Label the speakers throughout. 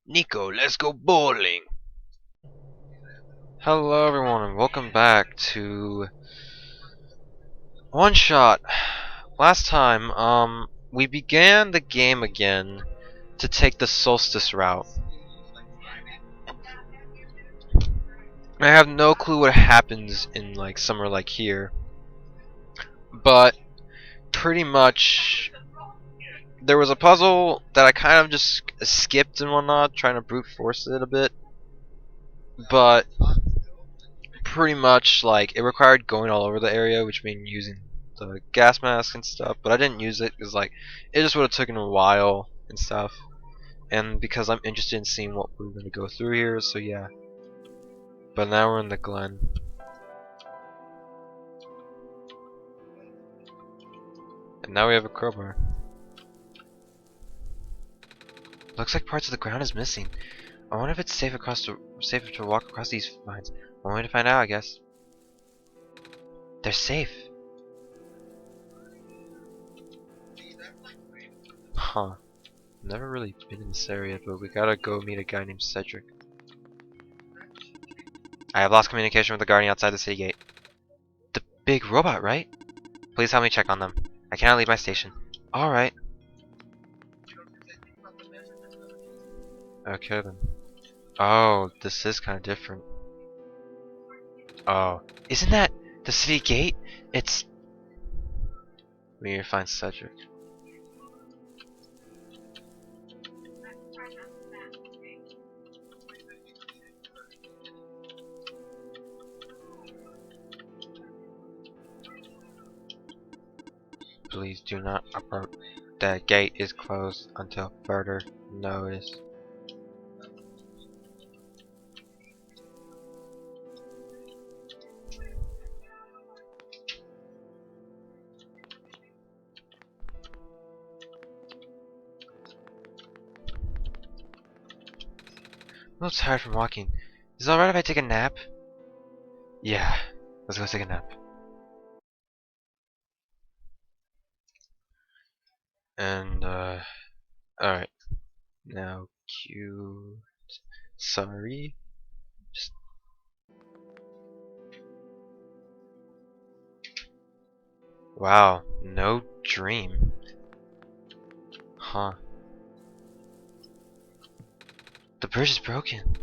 Speaker 1: Nico, let's go bowling. Hello everyone and welcome back to OneShot. Last time, we began the game again to take the Solstice route. I have no clue what happens in like somewhere like here, but pretty much there was a puzzle that I kind of just skipped and whatnot, trying to brute force it a bit, but pretty much like it required going all over the area, which means using the gas mask and stuff, but I didn't use it because like it just would have taken a while and stuff, and because I'm interested in seeing what we're going to go through here, so yeah. But now we're in the Glen. And now we have a crowbar. Looks like parts of the ground is missing. I wonder if it's safer to walk across these vines. One way to find out, I guess. They're safe. Huh. Never really been in this area, but we gotta go meet a guy named Cedric. I have lost communication with the guardian outside the city gate. The big robot, right? Please help me check on them. I cannot leave my station. Alright. Okay then. Oh, this is kind of different. Oh. Isn't that the city gate? It's... We need to find Cedric. Please do not approach. The gate is closed until further notice. I'm a little tired from walking. Is it alright if I take a nap? Yeah, let's go take a nap. And, alright. Now, cute. Sorry. Just... Wow, no dream. Huh. The bridge is broken.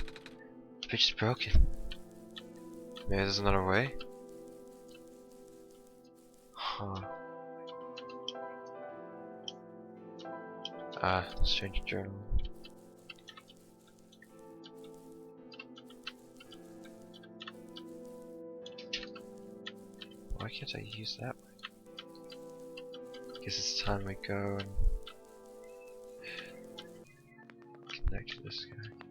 Speaker 1: The bridge is broken. Maybe there's another way? Huh. Strange journal. Why can't I use that way? Guess it's time we go and connect to this guy.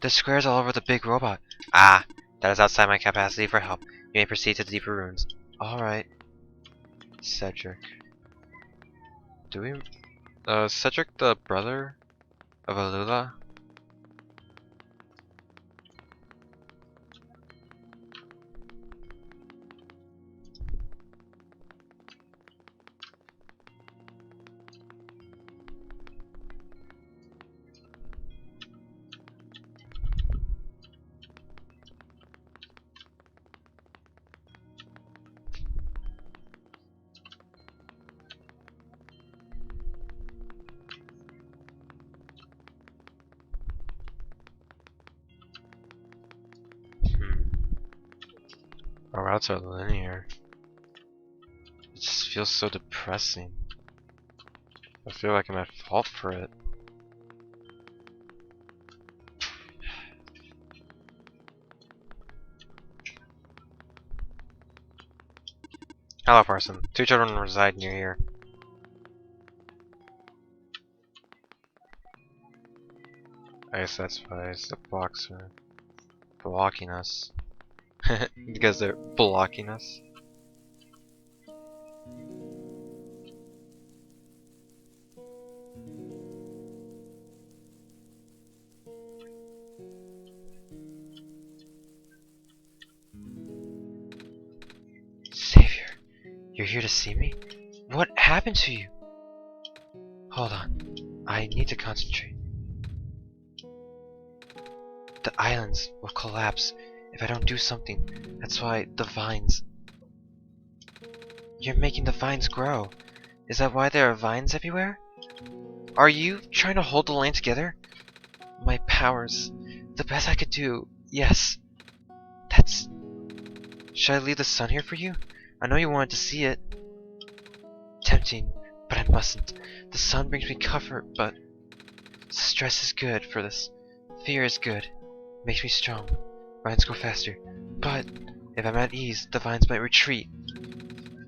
Speaker 1: There's squares all over the big robot. Ah, that is outside my capacity for help. You may proceed to the deeper ruins. Alright. Cedric. Do we... Cedric the brother of Alula? Our routes are linear. It just feels so depressing. I feel like I'm at fault for it. Hello, person. 2 children reside near here. I guess that's why the blocks are blocking us. Because they're blocking us. Savior, you're here to see me? What happened to you? Hold on. I need to concentrate. The islands will collapse if I don't do something. That's why the vines... You're making the vines grow. Is that why there are vines everywhere? Are you trying to hold the land together? My powers. The best I could do. Yes. That's... Should I leave the sun here for you? I know you wanted to see it. Tempting, but I mustn't. The sun brings me comfort, but... Stress is good for this. Fear is good. Makes me strong. Vines grow faster. But, if I'm at ease, the vines might retreat.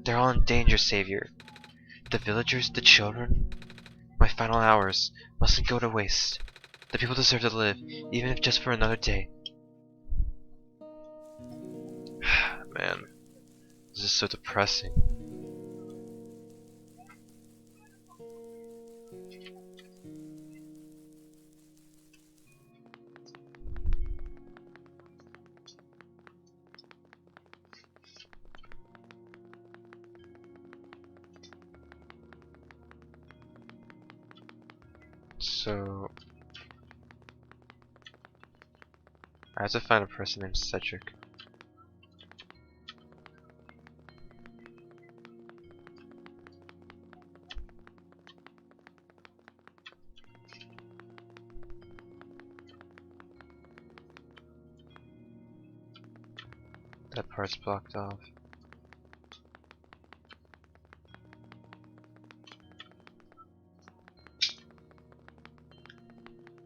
Speaker 1: They're all in danger, Savior. The villagers, the children. My final hours mustn't go to waste. The people deserve to live, even if just for another day. Man, this is so depressing. So, I have to find a person named Cedric. That part's blocked off.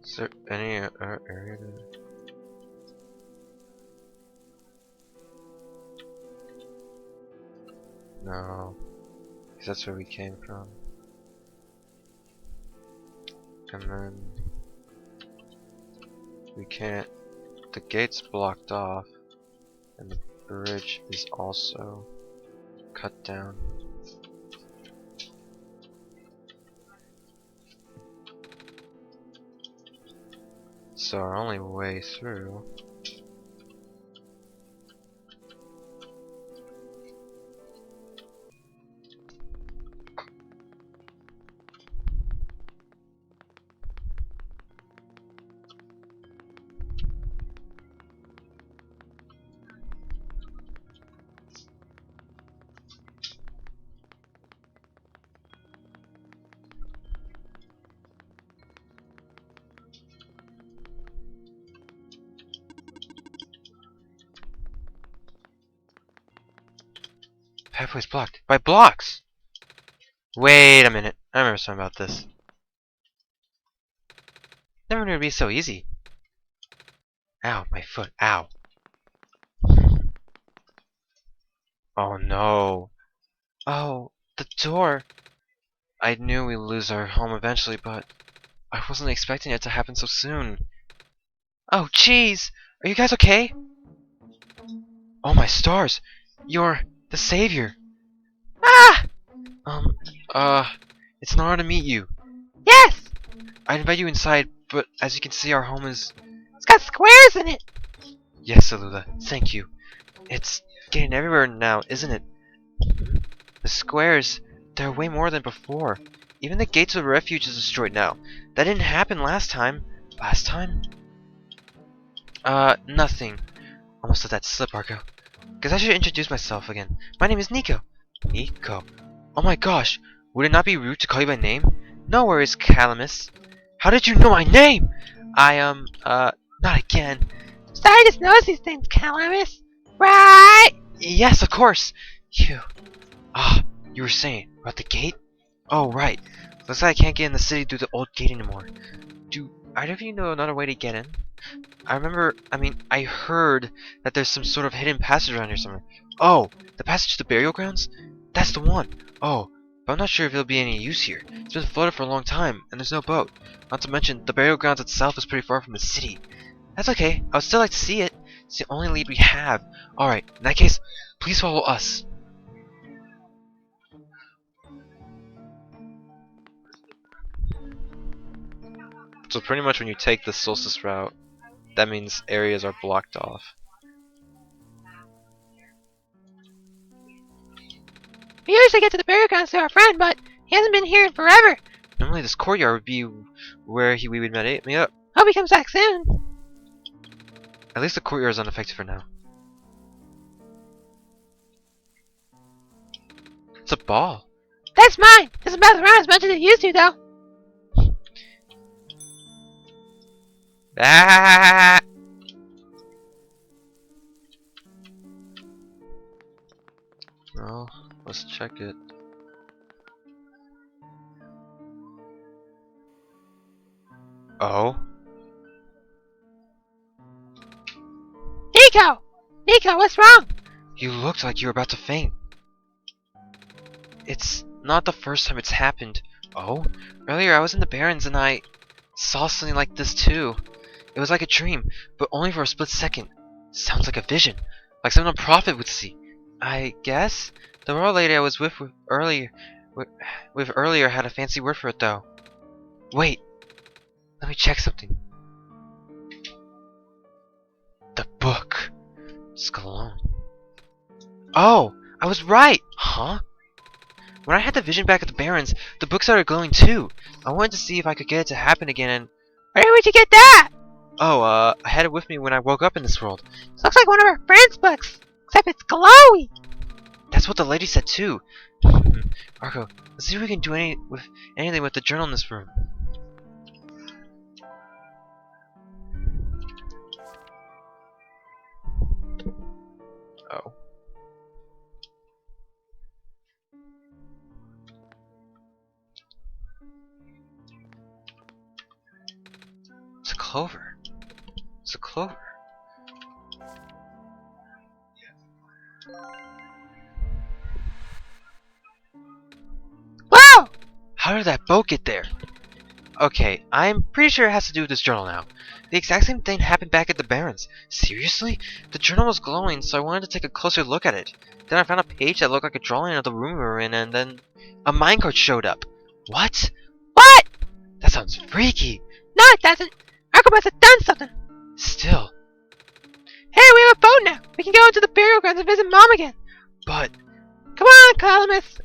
Speaker 1: Is there any area that... No, because that's where we came from. And then we can't... The gate's blocked off, and the bridge is also cut down. So our only way through pathway's blocked by blocks. Wait a minute, I remember something about this. Never knew it'd be so easy. Ow, my foot, ow. Oh no. Oh, the door. I knew we'd lose our home eventually, but I wasn't expecting it to happen so soon. Oh jeez, are you guys okay? Oh my stars, you're the savior. Ah! It's an honor to meet you. Yes! I'd invite you inside, but as you can see, our home is... It's got squares in it! Yes, Alula, thank you. It's getting everywhere now, isn't it? The squares, they're way more than before. Even the gates of the refuge is destroyed now. That didn't happen last time. Last time? Nothing. Almost let that slip, Arko. Guess I should introduce myself again. My name is Nico. Nico? Oh my gosh, would it not be rude to call you by name? No worries, Calamus. How did you know my name? Not again. Sorry, just noticed these things, Calamus. Right? Yes, of course. You were saying about the gate? Oh, right. Looks like I can't get in the city through the old gate anymore. Do either of you know another way to get in? I heard that there's some sort of hidden passage around here somewhere. Oh, the passage to the burial grounds? That's the one. Oh, but I'm not sure if it'll be any use here. It's been flooded for a long time, and there's no boat. Not to mention, the burial grounds itself is pretty far from the city. That's okay. I would still like to see it. It's the only lead we have. Alright, in that case, please follow us. So pretty much when you take the Solstice route, that means areas are blocked off.
Speaker 2: We usually get to the burial grounds through our friend, but he hasn't been here in forever.
Speaker 1: Normally this courtyard would be where we would meet up.
Speaker 2: Hope he comes back soon.
Speaker 1: At least the courtyard is unaffected for now. It's a ball.
Speaker 2: That's mine. Doesn't bounce around as much as it used to, though.
Speaker 1: Ah! Well, let's check it. Oh?
Speaker 2: Nico! Nico, what's wrong?
Speaker 1: You looked like you were about to faint. It's not the first time it's happened. Oh? Earlier I was in the Barrens and I saw something like this too. It was like a dream, but only for a split second. Sounds like a vision. Like something a prophet would see. I guess? The royal lady I was with earlier had a fancy word for it though. Wait. Let me check something. The book. Scalone. Oh! I was right! Huh? When I had the vision back at the Barrens, the book started glowing too. I wanted to see if I could get it to happen again and...
Speaker 2: Where would you get that?
Speaker 1: Oh, I had it with me when I woke up in this world.
Speaker 2: This looks like one of our friend's books, except it's glowy.
Speaker 1: That's what the lady said too. Arko, let's see if we can do anything with the journal in this room. Oh. It's a clover. It's a clover.
Speaker 2: Whoa!
Speaker 1: How did that boat get there? Okay, I'm pretty sure it has to do with this journal now. The exact same thing happened back at the Barrens. Seriously? The journal was glowing, so I wanted to take a closer look at it. Then I found a page that looked like a drawing of the room we were in, and then a minecart showed up. What?
Speaker 2: What?
Speaker 1: That sounds freaky.
Speaker 2: No, it doesn't. Arko must have done something.
Speaker 1: Still.
Speaker 2: Hey, we have a boat now. We can go into the burial grounds and visit Mom again.
Speaker 1: But,
Speaker 2: Come on, Calamus.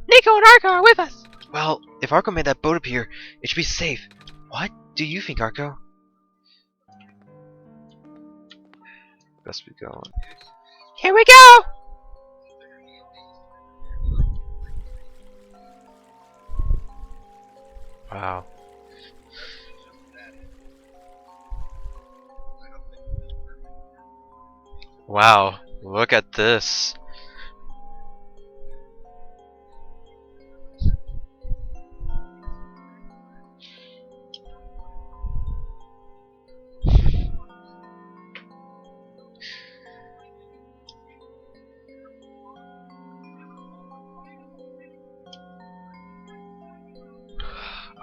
Speaker 2: Nico and Arko are with us.
Speaker 1: well, if Arko made that boat appear, it should be safe. What do you think, Arko? Best be going.
Speaker 2: Here we go.
Speaker 1: Wow. Wow, look at this.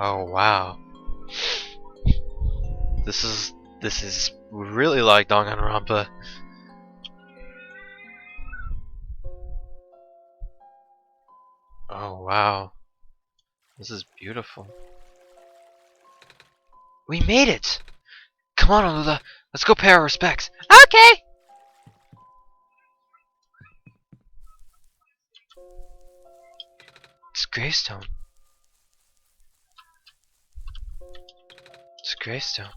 Speaker 1: Oh wow. This is really like Danganronpa. Oh wow. This is beautiful. We made it! Come on, Alula. Let's go pay our respects.
Speaker 2: Okay.
Speaker 1: It's a gravestone. It's a gravestone.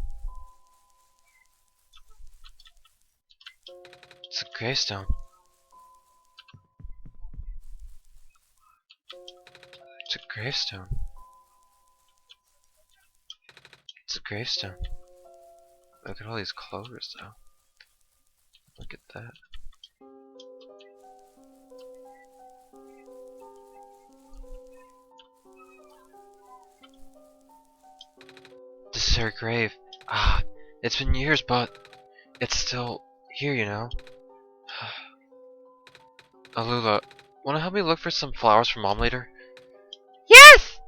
Speaker 1: It's a gravestone. It's a gravestone. It's a gravestone. Look at all these clovers, though. Look at that. This is her grave. Ah, it's been years, but it's still here, you know. Alula, wanna help me look for some flowers for Mom later?
Speaker 2: Yes.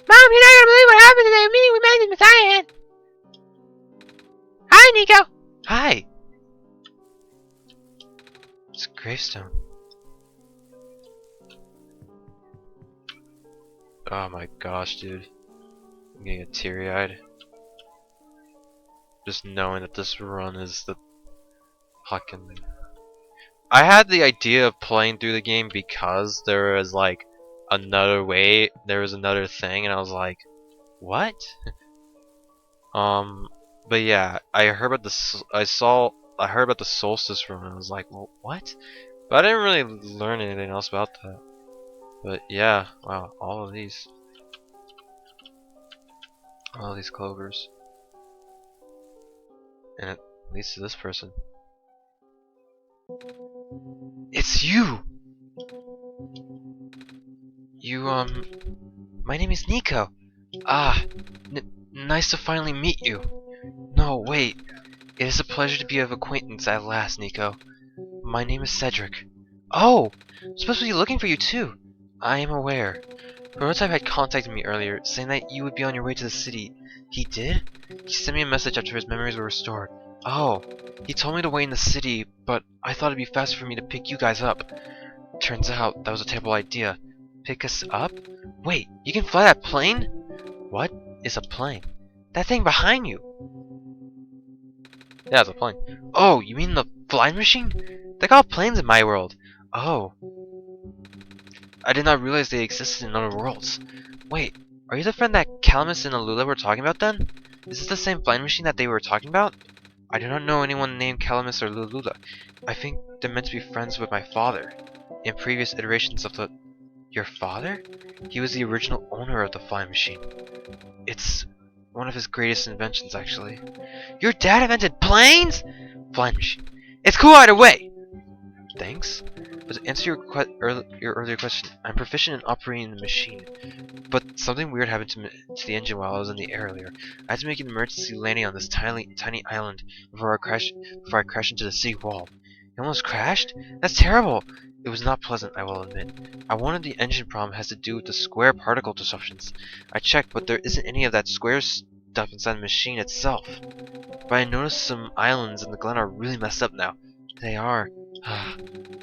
Speaker 2: Mom, you're not gonna believe what happened to the meeting we made in Messiah had. Hi, Nico.
Speaker 1: Hi! It's a gravestone. Oh my gosh, dude. I'm getting teary-eyed. Just knowing that this run is the fucking... I had the idea of playing through the game because there was like another way, there was another thing, and I was like, What? But yeah, I heard about the I heard about the Solstice room and I was like, well, what? But I didn't really learn anything else about that. But yeah, wow, all of these clovers, and it leads to this person. It's you. My name is Nico. Ah, nice to finally meet you. No, wait. It is a pleasure to be of acquaintance at last, Nico. My name is Cedric. Oh! I'm supposed to be looking for you too. I am aware. Prototype had contacted me earlier, saying that you would be on your way to the city. He did? He sent me a message after his memories were restored. Oh, he told me to wait in the city, but I thought it'd be faster for me to pick you guys up. Turns out that was a terrible idea. Pick us up? Wait, you can fly that plane? What is a plane? That thing behind you! Yeah, it's a plane. Oh, you mean the flying machine? They call planes in my world. Oh. I did not realize they existed in other worlds. Wait, are you the friend that Calamus and Alula were talking about then? Is this the same flying machine that they were talking about? I do not know anyone named Calamus or Lulula. I think they're meant to be friends with my father. In previous iterations of the... Your father? He was the original owner of the flying machine. It's one of his greatest inventions, actually. Your dad invented planes? Flying machine. It's cool either way! Thanks. But to answer your earlier question, I'm proficient in operating the machine. But something weird happened to the engine while I was in the air earlier. I had to make an emergency landing on this tiny island before I crashed into the city wall. You almost crashed? That's terrible! It was not pleasant, I will admit. I wonder the engine problem has to do with the square particle disruptions. I checked, but there isn't any of that square stuff inside the machine itself. But I noticed some islands in the glen are really messed up now. They are.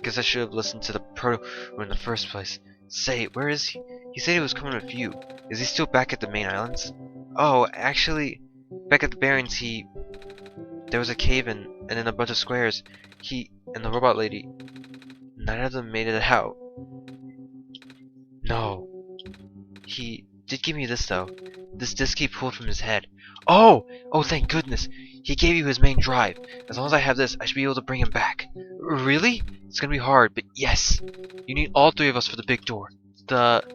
Speaker 1: Guess I should have listened to the proto in the first place. Say, where is he? He said he was coming with you. Is he still back at the main islands? Oh, actually, back at the Barrens, there was a cave-in, and then a bunch of squares. He and the robot lady, none of them made it out. No. He did give me this, though. This disc he pulled from his head. Oh! Oh, thank goodness! He gave you his main drive. As long as I have this, I should be able to bring him back. Really? It's gonna be hard, but yes! You need all three of us for the big door. But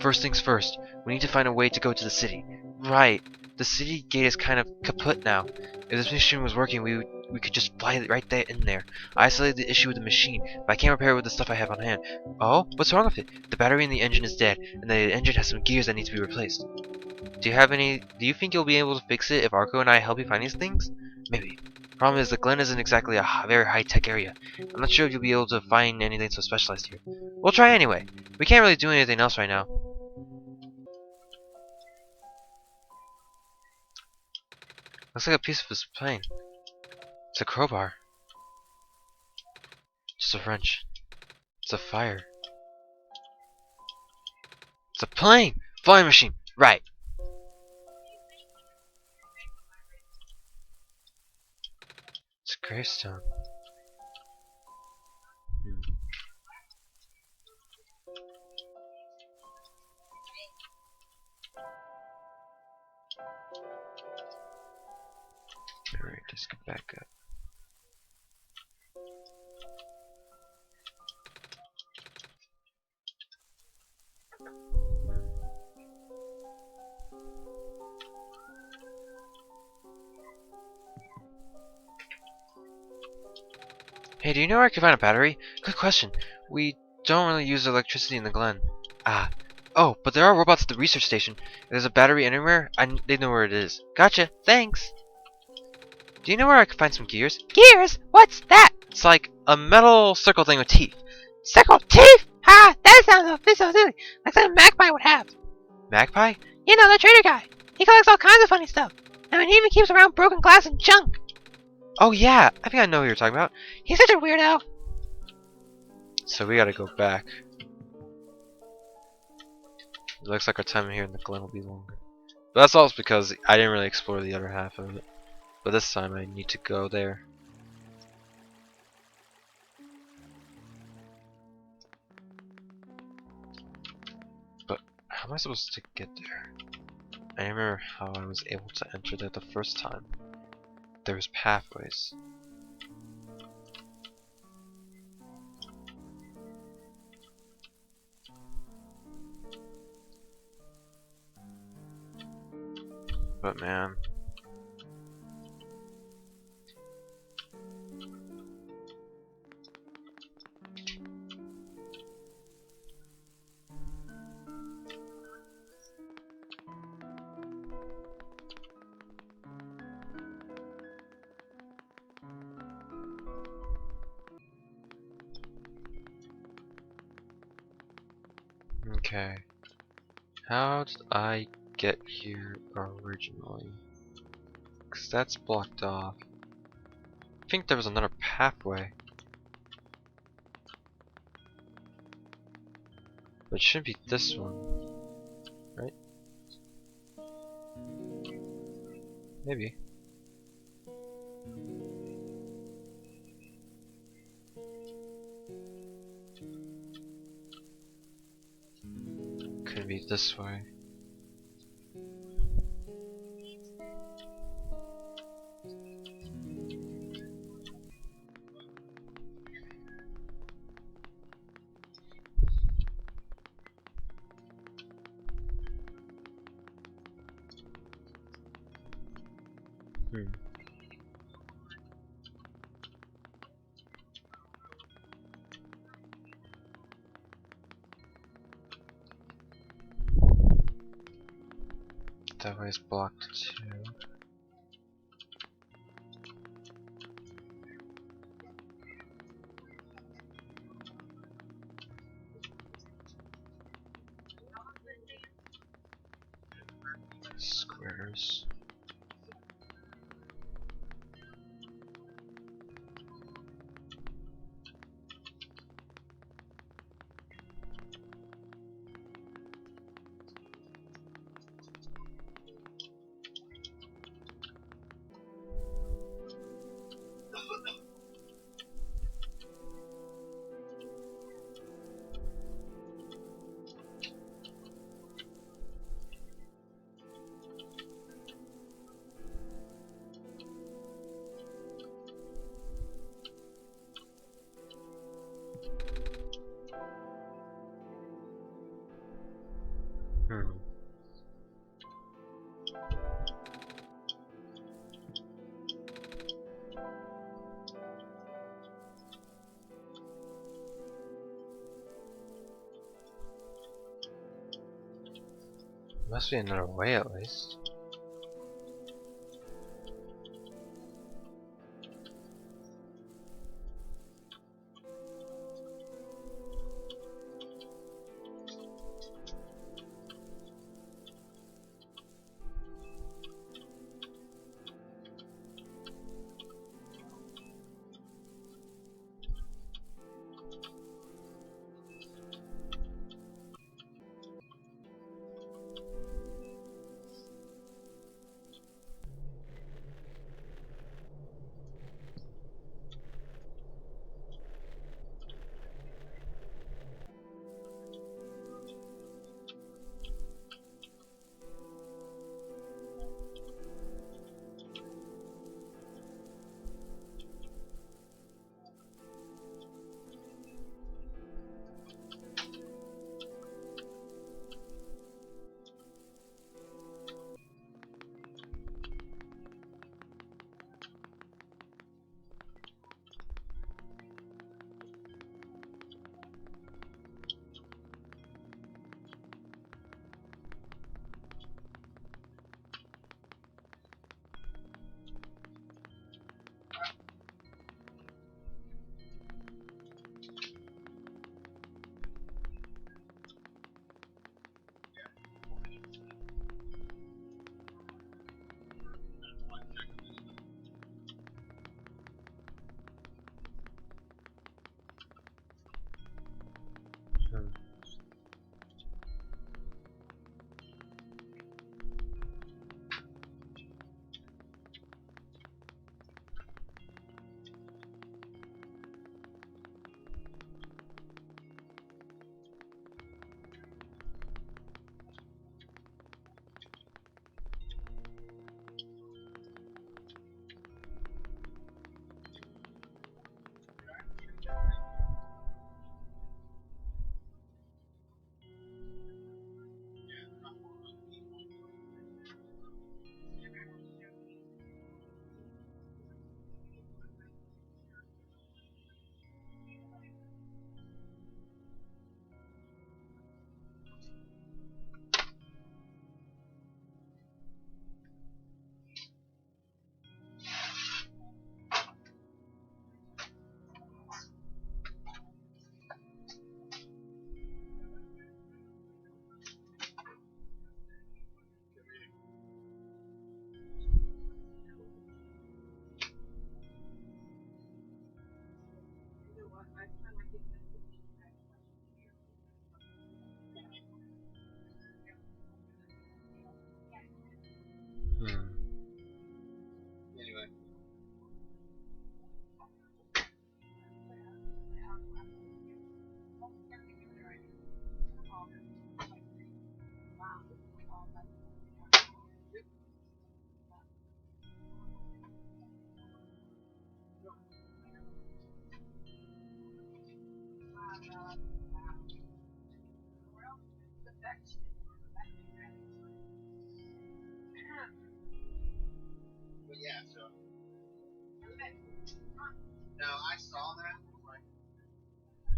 Speaker 1: first things first, we need to find a way to go to the city. Right. The city gate is kind of kaput now. If this mission was working, we could just fly right there in there. I isolated the issue with the machine, but I can't repair it with the stuff I have on hand. Oh? What's wrong with it? The battery in the engine is dead, and the engine has some gears that need to be replaced. Do you think you'll be able to fix it if Arko and I help you find these things? Maybe. Problem is, the Glen isn't exactly a very high-tech area. I'm not sure if you'll be able to find anything so specialized here. We'll try anyway. We can't really do anything else right now. Looks like a piece of his plane. It's a crowbar. Just a wrench. It's a fire. It's a plane! Flying machine! Right. It's a gravestone. Alright, just go back up. Hey, do you know where I can find a battery? Good question. We don't really use electricity in the Glen. Ah. Oh, but there are robots at the research station. If there's a battery anywhere, they know where it is. Gotcha. Thanks. Do you know where I can find some gears?
Speaker 2: Gears? What's that?
Speaker 1: It's like a metal circle thing with teeth.
Speaker 2: Circle teeth? Ha! That sounds so silly. Like something Magpie would have.
Speaker 1: Magpie?
Speaker 2: You know, the trader guy. He collects all kinds of funny stuff. I mean, he even keeps around broken glass and junk.
Speaker 1: Oh yeah, I think I know who you're talking about.
Speaker 2: He's such a weirdo.
Speaker 1: So we gotta go back. It looks like our time here in the Glen will be longer. But that's also because I didn't really explore the other half of it. But this time I need to go there. But how am I supposed to get there? I remember how I was able to enter there the first time. There was pathways. But man, okay. How did I get here originally? Because that's blocked off. I think there was another pathway. But it should be this one. Right? Maybe. Could be this way. That way's blocked too. Squares. Must be another way at least. Hmm.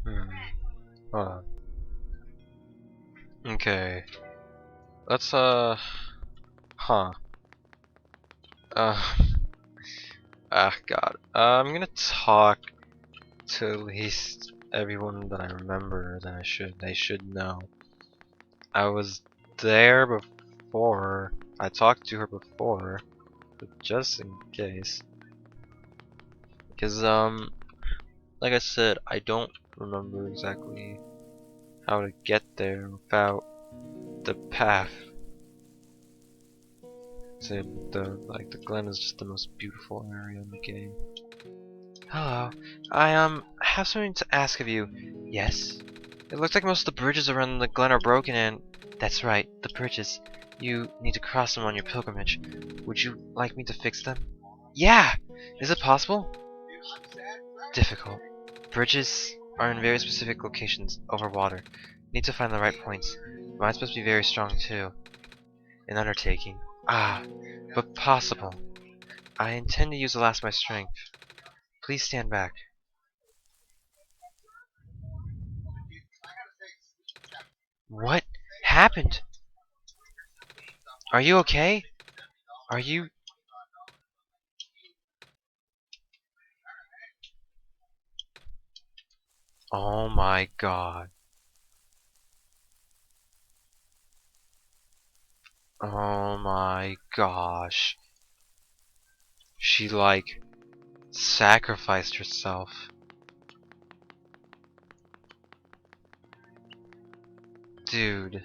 Speaker 1: Hmm. Hold on. Okay. Let's huh. Uh God. I'm gonna talk to at least everyone that I remember that they should know. I was there before. I talked to her before, but just in case. Because like I said, I don't remember exactly how to get there without the path. So the Glen is just the most beautiful area in the game. Hello, I have something to ask of you. Yes. It looks like most of the bridges around the Glen are broken and that's right, the bridges. You need to cross them on your pilgrimage. Would you like me to fix them? Yeah! Is it possible? Difficult. Bridges are in very specific locations over water. Need to find the right points. Mine's supposed to be very strong too. An undertaking. Ah, but possible. I intend to use the last of my strength. Please stand back. What happened? Are you okay? Are you... Oh my god. Oh my gosh. She like sacrificed herself. Dude.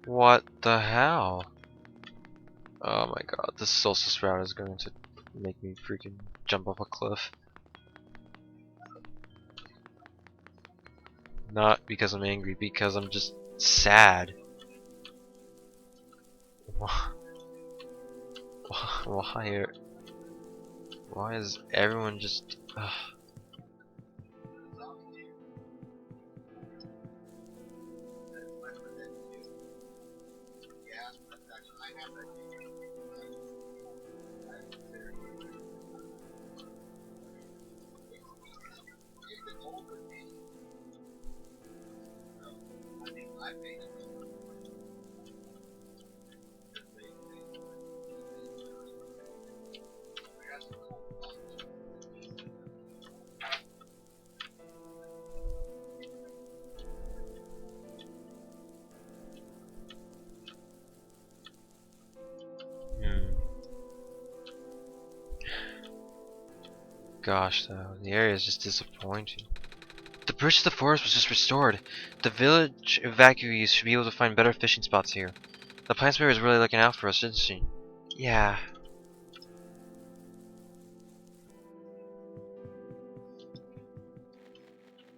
Speaker 1: What the hell? Oh my god, this Solstice route is going to make me freaking jump off a cliff. Not because I'm angry, because I'm just sad. Why is everyone just... Ugh. Hmm. Gosh, though, the area is just disappointing. The bridge to the forest was just restored. The village evacuees should be able to find better fishing spots here. The plant spirit is really looking out for us, isn't she? Yeah.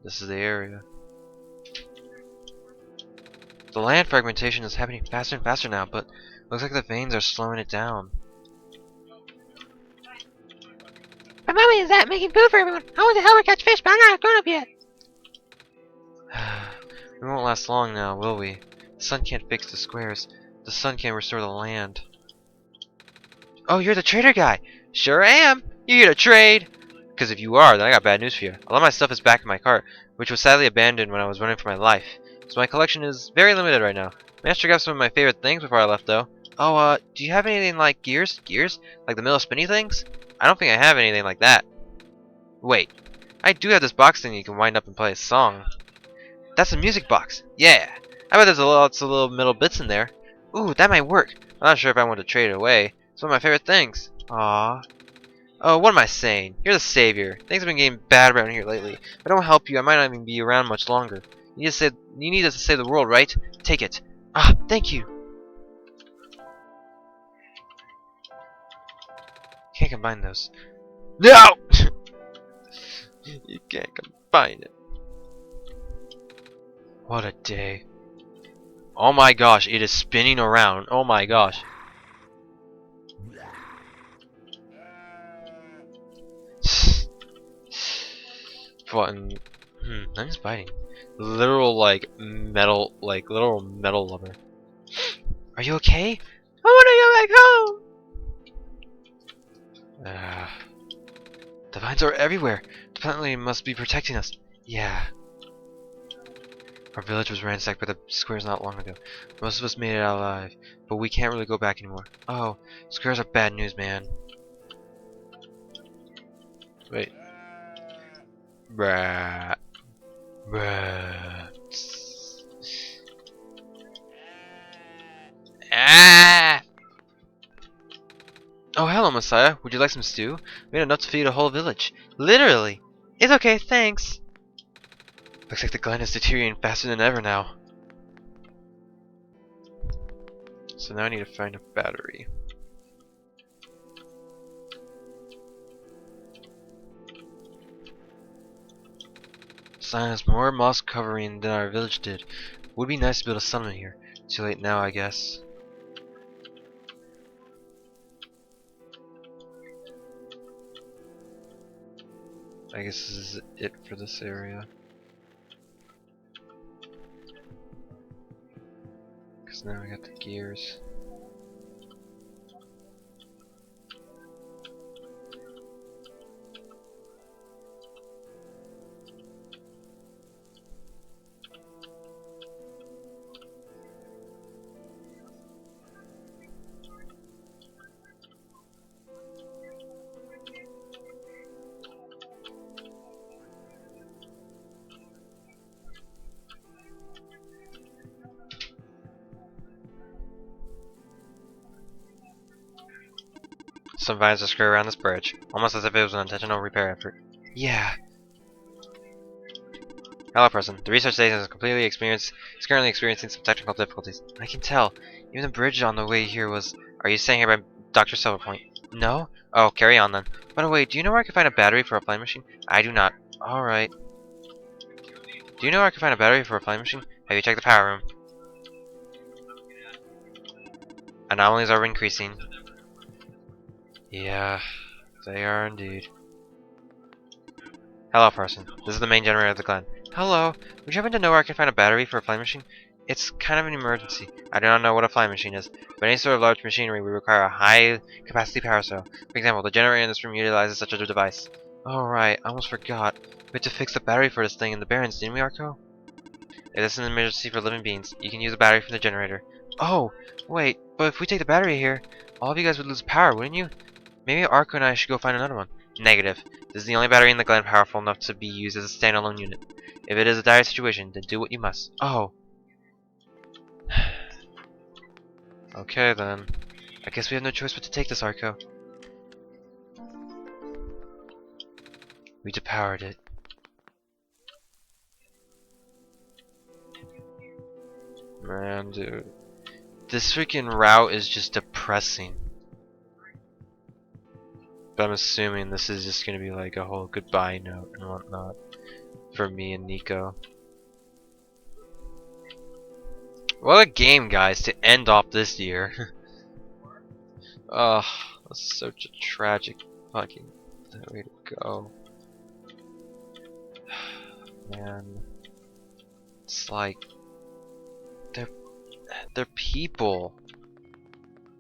Speaker 1: This is the area. The land fragmentation is happening faster and faster now, but looks like the veins are slowing it down.
Speaker 2: My mommy is at making food for everyone. I want to help her catch fish, but I'm not grown up yet.
Speaker 1: We won't last long now, will we? The sun can't fix the squares. The sun can't restore the land. Oh, you're the trader guy! Sure am! You here to trade? Because if you are, then I got bad news for you. A lot of my stuff is back in my cart, which was sadly abandoned when I was running for my life. So my collection is very limited right now. Managed to grab some of my favorite things before I left, though. Oh, do you have anything like gears? Gears? Like the middle spinny things? I don't think I have anything like that. Wait. I do have this box thing you can wind up and play a song. That's a music box. Yeah. I bet there's lots of little middle bits in there. Ooh, that might work. I'm not sure if I want to trade it away. It's one of my favorite things. Aww. Oh, what am I saying? You're the savior. Things have been getting bad around here lately. If I don't help you, I might not even be around much longer. You need us to save the world, right? Take it. Ah, thank you. Can't combine those. No! You can't combine it. What a day. Oh my gosh, it is spinning around. Oh my gosh. Button. I'm just biting. Literal literal metal lover. Are you okay?
Speaker 2: I want to go back home.
Speaker 1: The vines are everywhere. The plant lady must be protecting us. Yeah. Our village was ransacked by the squares not long ago. Most of us made it out alive, but we can't really go back anymore. Oh, squares are bad news, man. Wait. Bruh. Bruh. Ah! Oh, hello, Messiah. Would you like some stew? We had enough to feed a whole village. Literally. It's okay, thanks. Looks like the glen is deteriorating faster than ever now. So now I need to find a battery. Sign has more moss covering than our village did. Would be nice to build a settlement here. Too late now, I guess. I guess this is it for this area. Because now I got the gears. Some vines are screwed around this bridge, almost as if it was an intentional repair effort. Yeah. Hello, person. The research station is currently experiencing some technical difficulties. I can tell. Even the bridge on the way here was. Are you staying here by Dr. Silverpoint? No? Oh, carry on then. By the way, do you know where I can find a battery for a flying machine? I do not. Alright. Do you know where I can find a battery for a flying machine? Have you checked the power room? Anomalies are increasing. Yeah, they are indeed. Hello, person. This is the main generator of the glen. Hello. Would you happen to know where I can find a battery for a flying machine? It's kind of an emergency. I do not know what a flying machine is, but any sort of large machinery would require a high-capacity power cell. For example, the generator in this room utilizes such a device. Oh, right. I almost forgot. We had to fix the battery for this thing in the Barrens, didn't we, Arko? If this is an emergency for living beings, you can use a battery from the generator. Oh, wait. But if we take the battery here, all of you guys would lose power, wouldn't you? Maybe Arko and I should go find another one. Negative. This is the only battery in the glen powerful enough to be used as a standalone unit. If it is a dire situation, then do what you must. Oh. Okay then. I guess we have no choice but to take this, Arko. We depowered it. Man, dude. This freaking route is just depressing. But I'm assuming this is just gonna be like a whole goodbye note and whatnot for me and Nico. What a game, guys, to end off this year. Ugh, that's such a tragic fucking way to go. Man, it's like they're people.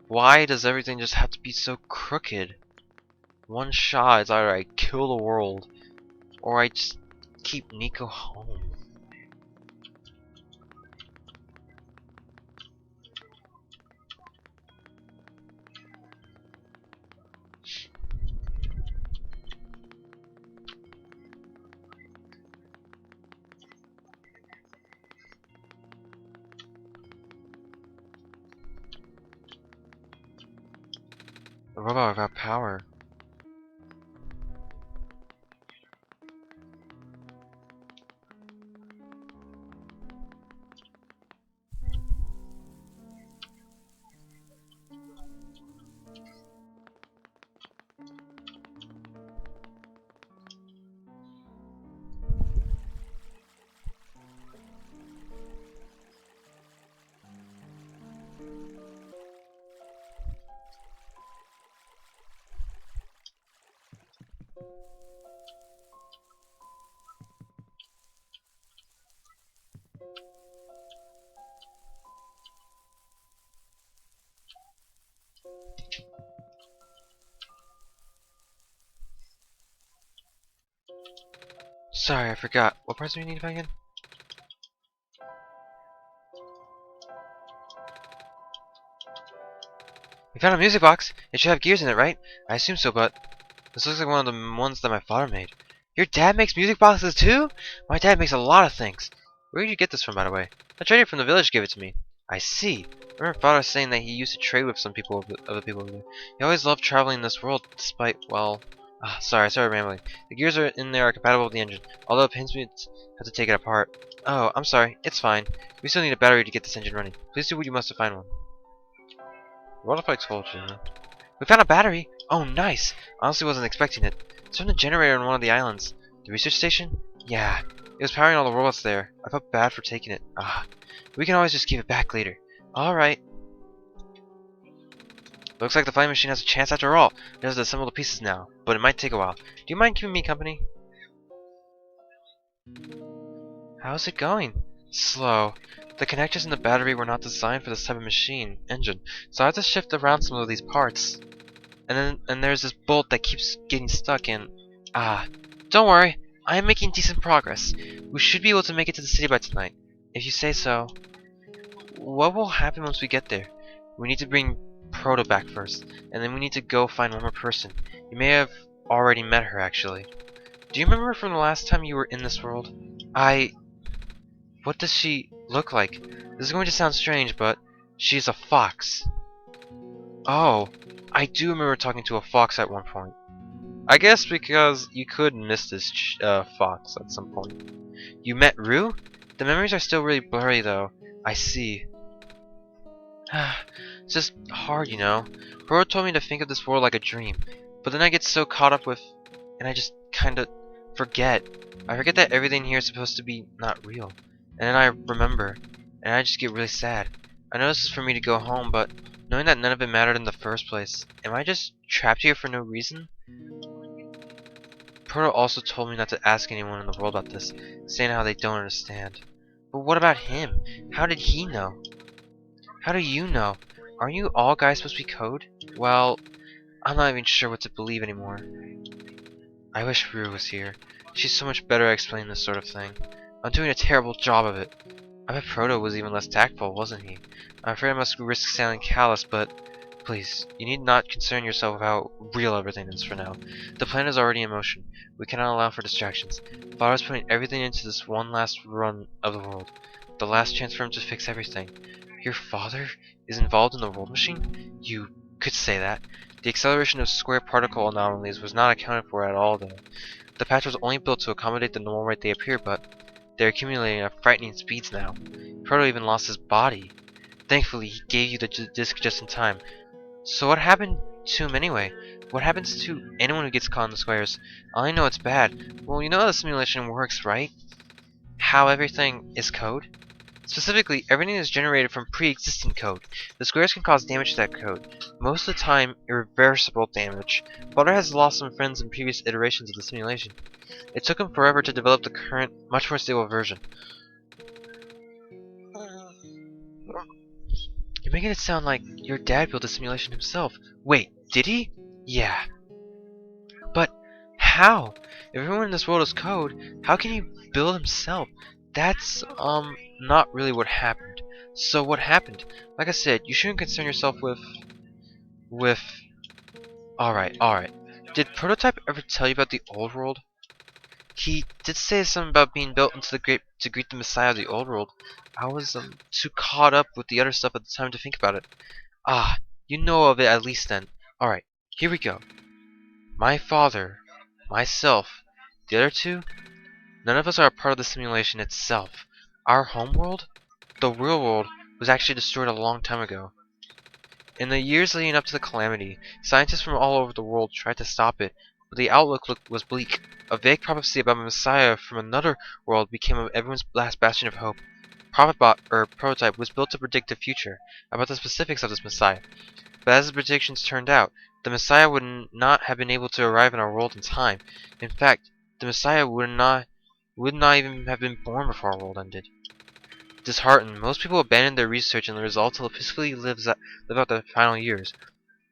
Speaker 1: Why does everything just have to be so crooked? One shot is either I kill the world or I just keep Nico home. The robot got power. Sorry, I forgot. What parts do we need to find again? We found a music box. It should have gears in it, right? I assume so, but this looks like one of the ones that my father made. Your dad makes music boxes too? My dad makes a lot of things. Where did you get this from, by the way? A trader from the village gave it to me. I see. I remember father saying that he used to trade with some people, other people over there. He always loved traveling in this world, despite, well... sorry, I started rambling. The gears are in there are compatible with the engine, although it pains me to have to take it apart. Oh, I'm sorry. It's fine. We still need a battery to get this engine running. Please do what you must to find one. What if I told you? We found a battery! Oh, nice! Honestly wasn't expecting it. It's from the generator on one of the islands. The research station? Yeah. It was powering all the robots there. I felt bad for taking it. We can always just give it back later. Alright. Looks like the flying machine has a chance after all. It has to assemble the pieces now, but it might take a while. Do you mind keeping me company? How's it going? Slow. The connectors in the battery were not designed for this type of engine, so I have to shift around some of these parts. And there's this bolt that keeps getting stuck in. Don't worry. I am making decent progress. We should be able to make it to the city by tonight. If you say so. What will happen once we get there? We need to bring Proto back first, and then we need to go find one more person. You may have already met her, actually. Do you remember from the last time you were in this world? What does she look like? This is going to sound strange, but she's a fox. Oh, I do remember talking to a fox at one point. I guess because you could miss this fox at some point. You met Rue? The memories are still really blurry though. I see. It's just hard, you know. Bro told me to think of this world like a dream, but then I get so caught up with, and I just kinda forget. I forget that everything here is supposed to be not real. And then I remember, and I just get really sad. I know this is for me to go home, but knowing that none of it mattered in the first place, am I just trapped here for no reason? Proto also told me not to ask anyone in the world about this, saying how they don't understand. But what about him? How did he know? How do you know? Aren't you all guys supposed to be code? Well, I'm not even sure what to believe anymore. I wish Rue was here. She's so much better at explaining this sort of thing. I'm doing a terrible job of it. I bet Proto was even less tactful, wasn't he? I'm afraid I must risk sounding callous, but please, you need not concern yourself with how real everything is for now. The plan is already in motion. We cannot allow for distractions. Father's putting everything into this one last run of the world. The last chance for him to fix everything. Your father is involved in the world machine? You could say that. The acceleration of square particle anomalies was not accounted for at all, though. The patch was only built to accommodate the normal rate they appear, but they're accumulating at frightening speeds now. Proto even lost his body. Thankfully, he gave you the disc just in time. So what happened to him anyway? What happens to anyone who gets caught in the squares? I know it's bad. Well, you know how the simulation works, right? How everything is code? Specifically, everything is generated from pre-existing code. The squares can cause damage to that code. Most of the time, irreversible damage. Father has lost some friends in previous iterations of the simulation. It took him forever to develop the current, much more stable version. You're making it sound like your dad built the simulation himself. Wait, did he? Yeah. But how? If everyone in this world is code, how can he build himself? That's, not really what happened. So what happened? Like I said, you shouldn't concern yourself with... Alright. Did Prototype ever tell you about the old world? He did say something about being built into the to greet the Messiah of the old world. I was, too caught up with the other stuff at the time to think about it. You know of it at least then. Alright, here we go. My father, myself, the other two, none of us are a part of the simulation itself. Our homeworld, the real world, was actually destroyed a long time ago. In the years leading up to the calamity, scientists from all over the world tried to stop it, but the outlook was bleak. A vague prophecy about a messiah from another world became everyone's last bastion of hope. Prototype was built to predict the future, about the specifics of this messiah. But as the predictions turned out, the messiah would not have been able to arrive in our world in time. In fact, the messiah would not even have been born before our world ended. Disheartened, most people abandoned their research and resolved to peacefully live out their final years.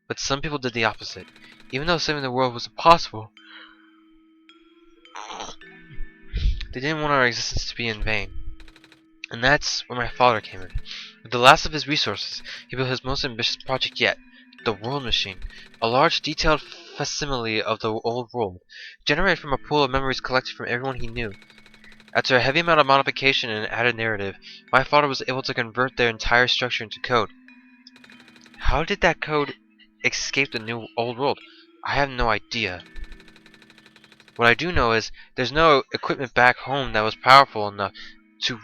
Speaker 1: But some people did the opposite. Even though saving the world was impossible, They didn't want our existence to be in vain. And that's where my father came in. With the last of his resources, he built his most ambitious project yet, the World Machine, a large, detailed facsimile of the old world, generated from a pool of memories collected from everyone he knew. After a heavy amount of modification and an added narrative, my father was able to convert their entire structure into code. How did that code escape the new old world? I have no idea. What I do know is there's no equipment back home that was powerful enough to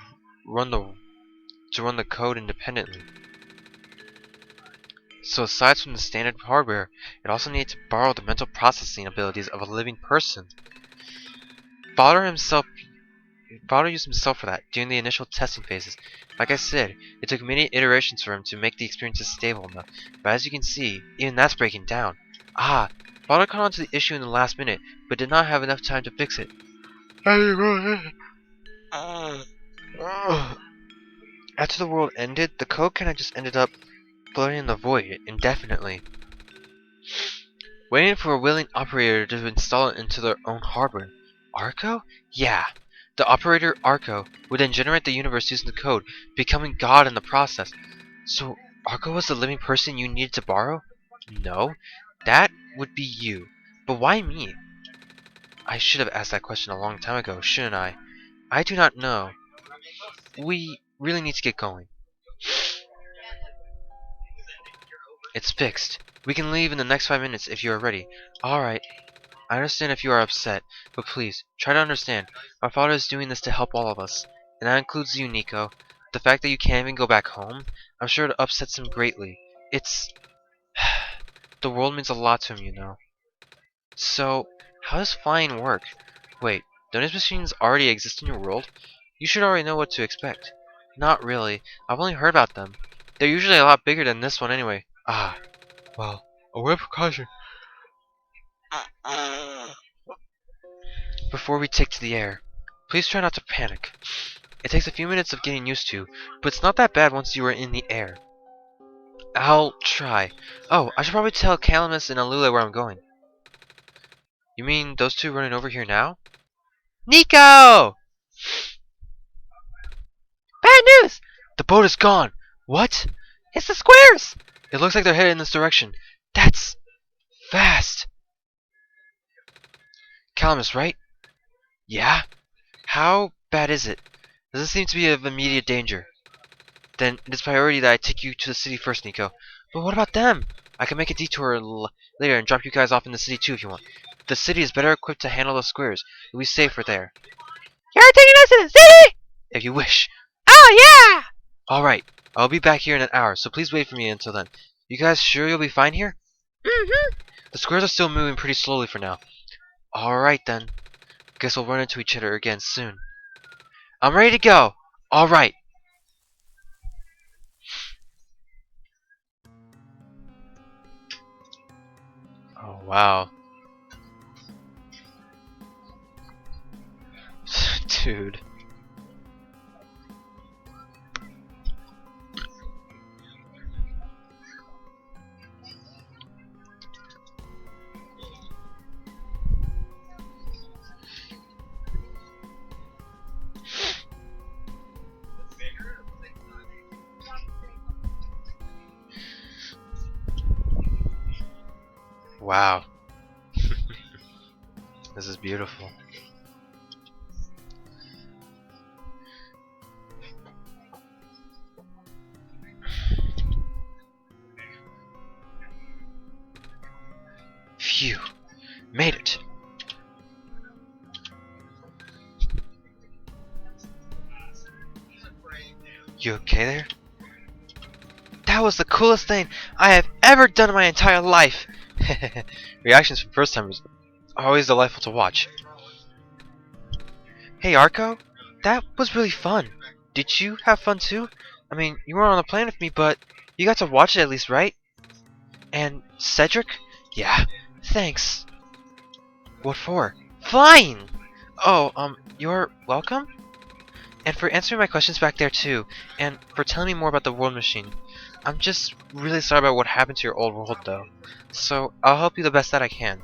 Speaker 1: run the code independently. So aside from the standard hardware, it also needed to borrow the mental processing abilities of a living person. Father used himself for that during the initial testing phases. Like I said, it took many iterations for him to make the experiences stable enough, but as you can see, even that's breaking down. Father caught on to the issue in the last minute, but did not have enough time to fix it. After the world ended, the code kinda just ended up floating in the void indefinitely, waiting for a willing operator to install it into their own hardware. Arkho? Yeah. The operator Arkho would then generate the universe using the code, becoming God in the process. So, Arkho was the living person you needed to borrow? No. That would be you. But why me? I should have asked that question a long time ago, shouldn't I? I do not know. We really need to get going. It's fixed. We can leave in the next 5 minutes if you are ready. Alright. I understand if you are upset, but please, try to understand. My father is doing this to help all of us. And that includes you, Nico. The fact that you can't even go back home, I'm sure it upsets him greatly. It's... the world means a lot to him, you know. So, how does flying work? Wait, don't these machines already exist in your world? You should already know what to expect. Not really. I've only heard about them. They're usually a lot bigger than this one anyway. Well, a word of precaution. Before we take to the air, please try not to panic. It takes a few minutes of getting used to, but it's not that bad once you are in the air. I'll try. Oh, I should probably tell Calamus and Alula where I'm going. You mean those two running over here now? Nico!
Speaker 2: Bad news!
Speaker 1: The boat is gone! What?
Speaker 2: It's the squares!
Speaker 1: It looks like they're headed in this direction. That's... fast! Calamus, right? Yeah? How bad is it? Doesn't seem to be of immediate danger. Then it is priority that I take you to the city first, Nico. But what about them? I can make a detour later and drop you guys off in the city too if you want. The city is better equipped to handle the squares. You'll be safer there.
Speaker 2: You're taking us to the city?
Speaker 1: If you wish.
Speaker 2: Oh, yeah!
Speaker 1: Alright, I'll be back here in an hour, so please wait for me until then. You guys sure you'll be fine here?
Speaker 2: Mm-hmm.
Speaker 1: The squares are still moving pretty slowly for now. Alright then. Guess we'll run into each other again soon. I'm ready to go! Alright. Oh, wow. Dude. Wow. This is beautiful. Phew. Made it. You okay there? That was the coolest thing I have ever done in my entire life. Reactions from first timers are always delightful to watch. Hey Arkho, that was really fun. Did you have fun too? I mean, you weren't on the plane with me, but you got to watch it at least, right? And Cedric? Yeah, thanks. What for? Flying! Oh, you're welcome? And for answering my questions back there too, and for telling me more about the World Machine. I'm just really sorry about what happened to your old world though. So I'll help you the best that I can.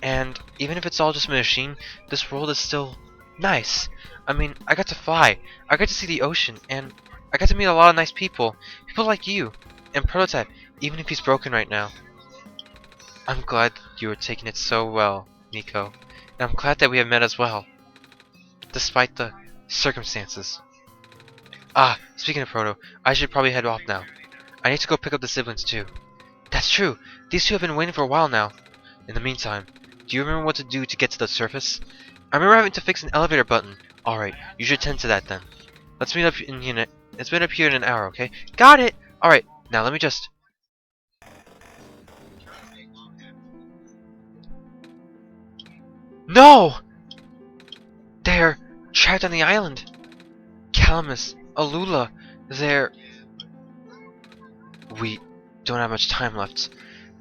Speaker 1: And even if it's all just a machine, this world is still Nice. I mean, I got to fly. I got to see the ocean, and I got to meet a lot of nice people. People like you. And Prototype, even if he's broken right now. I'm glad you were taking it so well, Nico. And I'm glad that we have met as well. Despite the circumstances. Ah, speaking of Proto, I should probably head off now. I need to go pick up the siblings too. That's true. These two have been waiting for a while now. In the meantime, do you remember what to do to get to the surface? I remember having to fix an elevator button. Alright, you should tend to that then. Let's meet up in here. Let's meet up here in an hour, okay? Got it! Alright, now let me just... No! They're trapped on the island. Calamus, Alula, they're... We don't have much time left.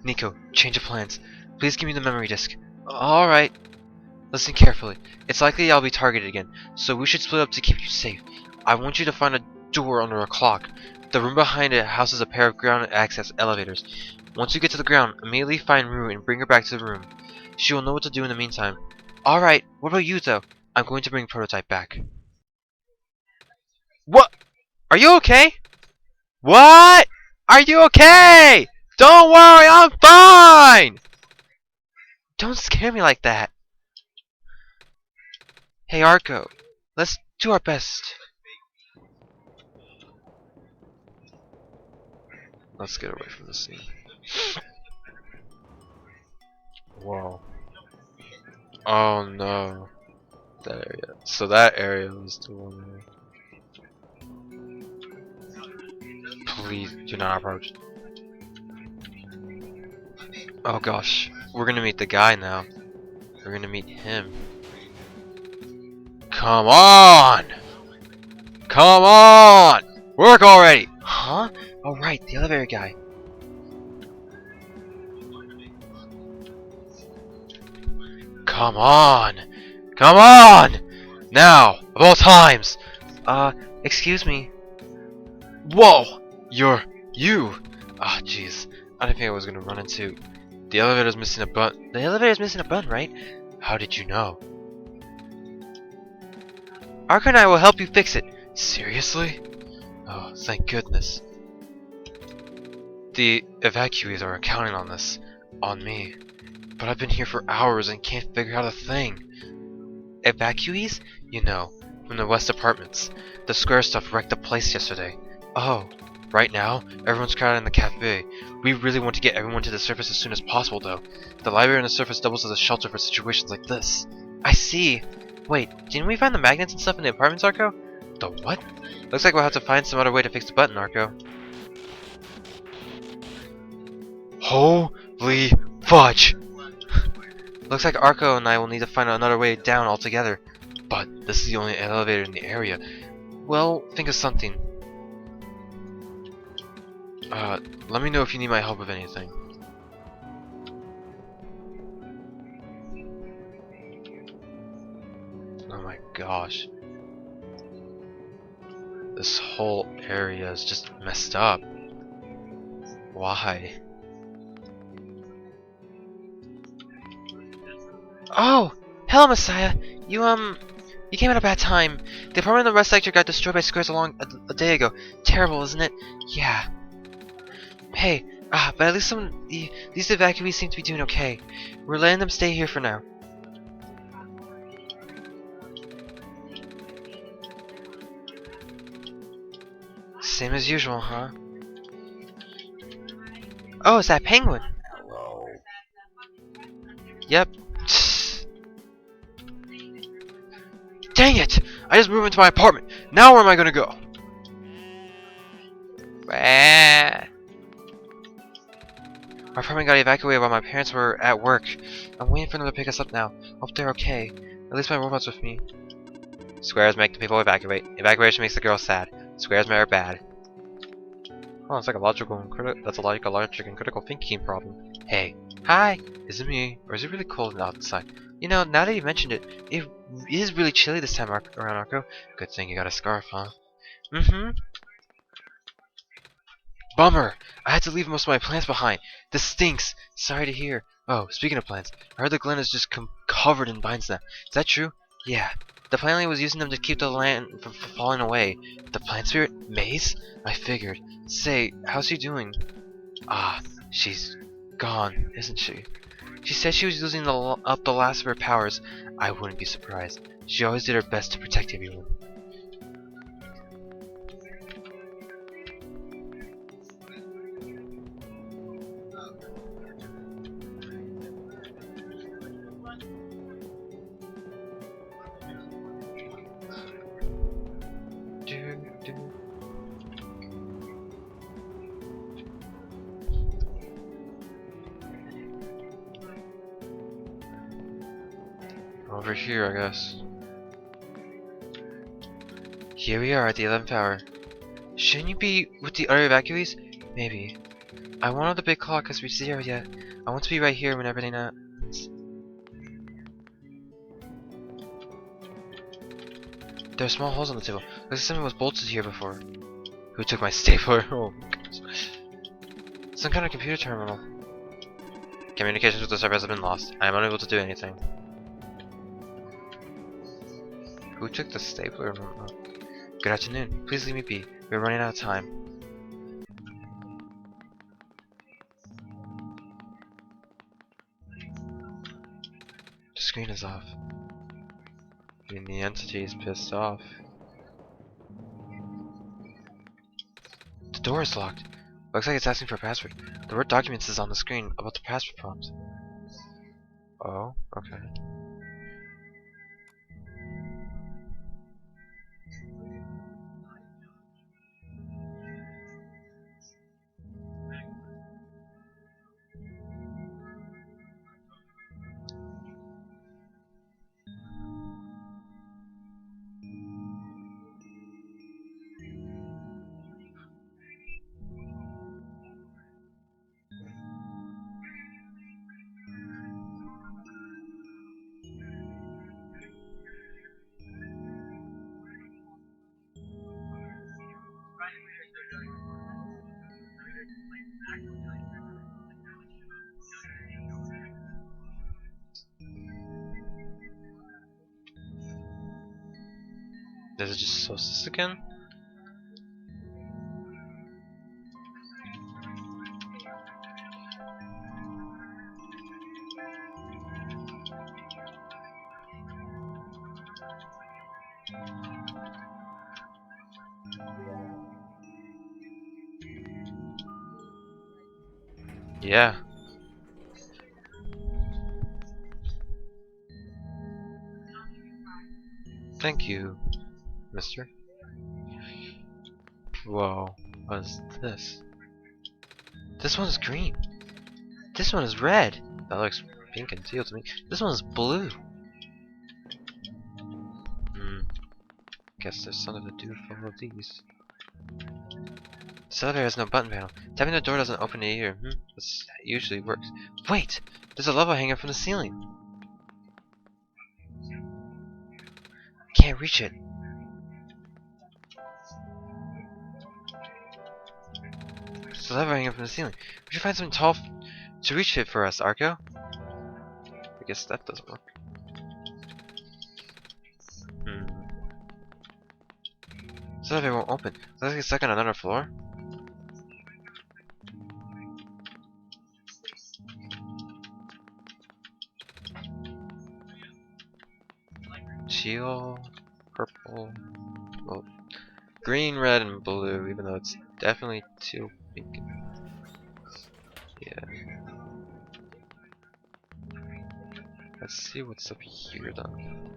Speaker 1: Nico, change of plans. Please give me the memory disk. Alright. Listen carefully. It's likely I'll be targeted again, so we should split up to keep you safe. I want you to find a door under a clock. The room behind it houses a pair of ground access elevators. Once you get to the ground, immediately find Rue and bring her back to the room. She will know what to do in the meantime. Alright, what about you though? I'm going to bring Prototype back. What? Are you okay? What? Are you okay? Don't worry, I'm fine! Don't scare me like that. Hey Arkho, let's do our best. Let's get away from the scene. Whoa. Oh no. That area. So that area was the one there. Please do not approach. Oh gosh. We're gonna meet the guy now. We're gonna meet him. Come on! Come on! Work already! Huh? Alright, the elevator guy. Come on! Come on! Now! Of all times! Excuse me. Whoa! You! Ah, jeez. I didn't think I was gonna run into... The elevator's missing a button. The elevator's missing a button, right? How did you know? Arkha and I will help you fix it. Seriously? Oh, thank goodness. The evacuees are counting on this. On me. But I've been here for hours and can't figure out a thing. Evacuees? You know, from the West Apartments. The square stuff wrecked the place yesterday. Oh, right now, everyone's crowded in the cafe. We really want to get everyone to the surface as soon as possible, though. The library on the surface doubles as a shelter for situations like this. I see. Wait, didn't we find the magnets and stuff in the apartments, Arkho? The what? Looks like we'll have to find some other way to fix the button, Arkho. Holy fudge! Looks like Arkho and I will need to find another way down altogether. But this is the only elevator in the area. Well, think of something. Let me know if you need my help with anything. Oh my gosh. This whole area is just messed up. Why? Oh! Hello, Messiah! You came at a bad time. The apartment in the rest sector got destroyed by squares a day ago. Terrible, isn't it? Yeah. Hey, but at least these evacuees seem to be doing okay. We're letting them stay here for now. Same as usual, huh? Oh, it's that penguin. Hello. Yep. Dang it! I just moved into my apartment. Now where am I gonna go? Our apartment got evacuated while my parents were at work. I'm waiting for them to pick us up now. Hope they're okay. At least my robot's with me. Squares make the people evacuate. Evacuation makes the girls sad. Squares are bad. Oh, it's like a logical and that's like a logic and critical thinking problem. Hey. Hi. Is it me? Or is it really cold outside? You know, now that you mentioned it, it is really chilly this time around, Arkho. Good thing you got a scarf, huh? Mm-hmm. Bummer! I had to leave most of my plants behind. This stinks. Sorry to hear. Oh, speaking of plants, I heard the glen is just covered in vines now. Is that true? Yeah. The plant lady was using them to keep the land from falling away. The plant spirit? Maze? I figured. Say, how's she doing? Ah, she's gone, isn't she? She said she was losing up the last of her powers. I wouldn't be surprised. She always did her best to protect everyone. Over here, I guess. Here we are at the 11th hour. Shouldn't you be with the other evacuees? Maybe. I won't have the big clock because we zero yet. I want to be right here whenever they know. There are small holes on the table. Looks like something was bolted here before. Who took my stapler? Oh my goodness. Some kind of computer terminal. Communications with the servers have been lost. I am unable to do anything. Who took the stapler? Good afternoon. Please leave me be. We're running out of time. The screen is off. I mean, the entity is pissed off. The door is locked. Looks like it's asking for a password. The word documents is on the screen about the password prompt. Oh, okay. Is it just Solstice again? Yeah. Thank you, mister. Whoa, what is this? This one is green. This one is red. That looks pink and teal to me. This one is blue. Guess there's something to do for all of these. This elevator has no button panel. Tapping the door doesn't open it either. This usually works. Wait! There's a level hanger from the ceiling. Can't reach it. There's a lever hanging from the ceiling. We should find something tall to reach it for us, Arkho. I guess that doesn't work. This elevator won't open. Let's get stuck on another floor. Teal, purple, well, green, red, and blue, even though it's definitely teal, pink. Yeah. Let's see what's up here then.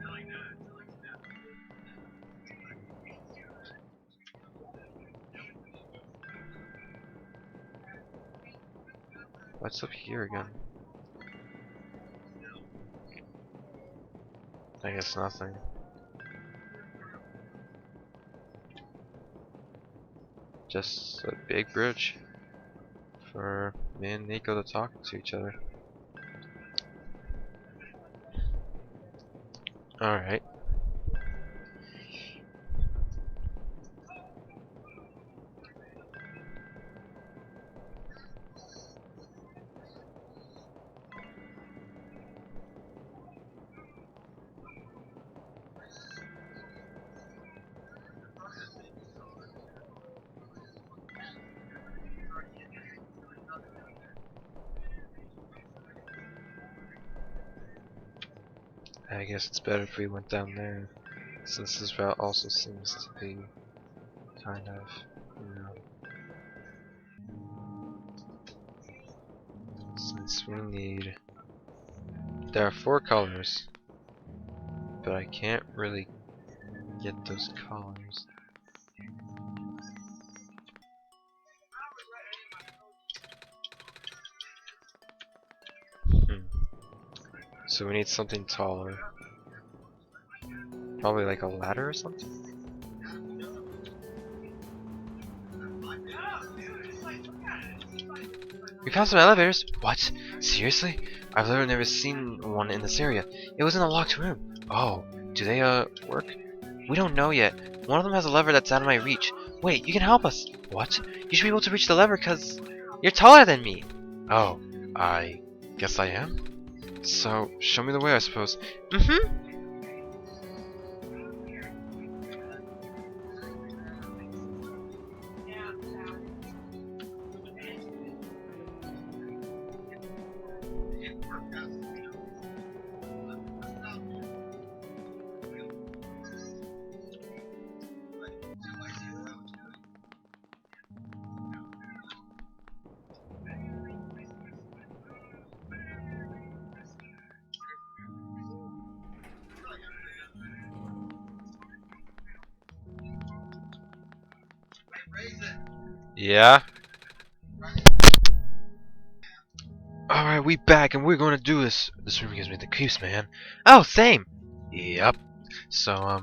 Speaker 1: What's up here again? I guess nothing. Just a big bridge for me and Nico to talk to each other. Alright. I guess it's better if we went down there, since this route also seems to be kind of, you know, since we need. There are 4 colors, but I can't really get those colors. So we need something taller. Probably like a ladder or something? We found some elevators. What? Seriously? I've literally never seen one in this area. It was in a locked room. Oh, do they work? We don't know yet. One of them has a lever that's out of my reach. Wait, you can help us. What? You should be able to reach the lever because you're taller than me. Oh, I guess I am? So, show me the way, I suppose. Mm-hmm. Yeah? Alright, we back and we're gonna do this. This room gives me the creeps, man. Oh, same! Yep. So,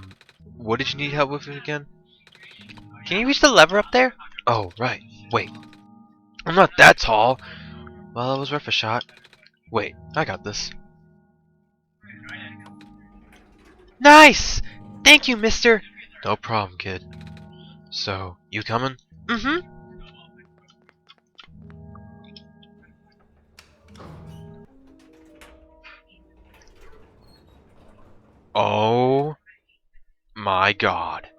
Speaker 1: what did you need help with again? Can you reach the lever up there? Oh, right. Wait. I'm not that tall. Well, it was worth a shot. Wait, I got this. Nice! Thank you, mister! No problem, kid. So, you coming? Mm-hmm. Oh my god.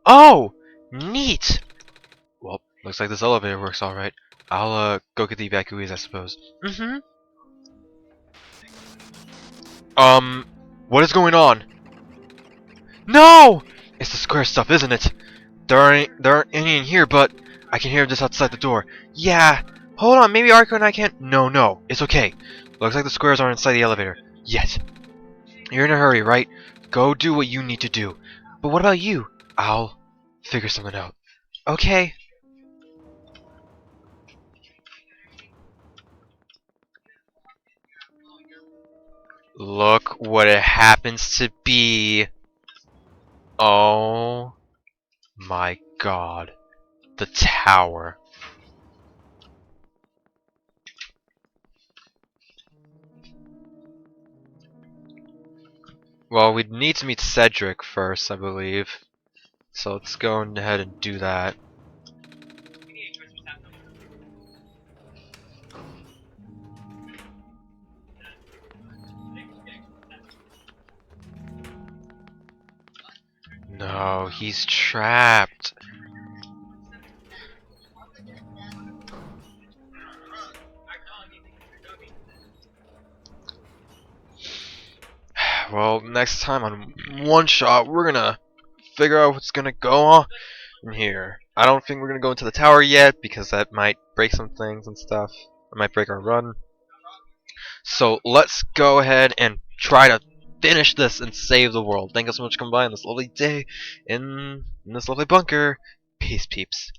Speaker 1: Oh! Neat! Well, looks like this elevator works alright. I'll, go get the evacuees, I suppose. Mm-hmm. What is going on? No! It's the square stuff, isn't it? There aren't any in here, but I can hear them just outside the door. Yeah. Hold on, maybe Arko and I can't. No, it's okay. Looks like the squares aren't inside the elevator yet. You're in a hurry, right? Go do what you need to do. But what about you? I'll figure something out. Okay. Look what it happens to be. Oh my god. The tower. Well, we'd need to meet Cedric first, I believe. So let's go ahead and do that. No, he's trapped. Well, next time on OneShot, we're gonna figure out what's gonna go on in here. I don't think we're gonna go into the tower yet because that might break some things and stuff. It might break our run. So let's go ahead and try to finish this and save the world. Thank you so much for coming by on this lovely day in this lovely bunker. Peace, peeps.